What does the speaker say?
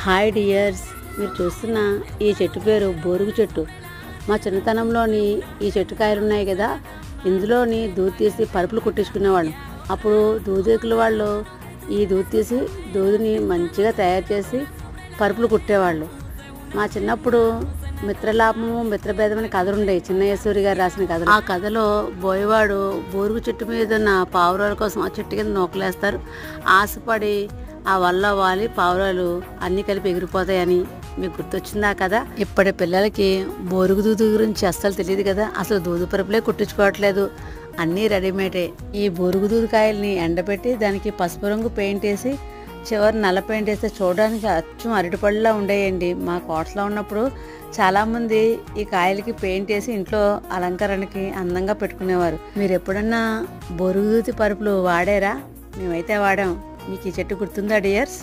Hi dears, మీరు చూస్తున్న ఈ చెట్టు పేరు బోరుగు చెట్టు. మా చిన్నతనంలోని ఈ చెట్టు కాయలు ఉన్నాయి కదా, ఇందులోని దూది తీసి పరుపులు కుట్టించుకునేవాళ్ళం. అప్పుడు దూదేకుల వాళ్ళు ఈ దూది తీసి దూదిని మంచిగా తయారు చేసి పరుపులు కుట్టేవాళ్ళు. మా చిన్నప్పుడు మిత్రలాభము మిత్రభేదం అనే కథలు ఉండేవి, చిన్నయేశ్వరి గారు రాసిన కథలు. ఆ కథలో బోయవాడు బోరుగు చెట్టు మీద ఉన్న పావురాల కోసం ఆ చెట్టు కింద నూకలేస్తారు. ఆశపడి ఆ వల్ల వాలి పావురాలు అన్నీ కలిపి ఎగిరిపోతాయని మీకు గుర్తొచ్చిందా కదా. ఇప్పటి పిల్లలకి బోరుగు దూది గురించి అస్సలు తెలియదు కదా. అసలు దూది పరుపులే కుట్టించుకోవట్లేదు, అన్నీ రెడీమేడే. ఈ బోరుగు దూది కాయల్ని ఎండబెట్టి దానికి పసుపు రంగు పెయింట్ వేసి చివరి నల్ల పెయింట్ వేస్తే చూడడానికి అచ్చం అరటిపళ్ళలా ఉండేయండి. మా కోటలో ఉన్నప్పుడు చాలామంది ఈ కాయలకి పెయింట్ వేసి ఇంట్లో అలంకరణకి అందంగా పెట్టుకునేవారు. మీరు ఎప్పుడన్నా బొరుగుదూతి పరుపులు వాడారా? మేమైతే వాడాం. మీకు ఈ చెట్టు గుర్తుందా డియర్స్?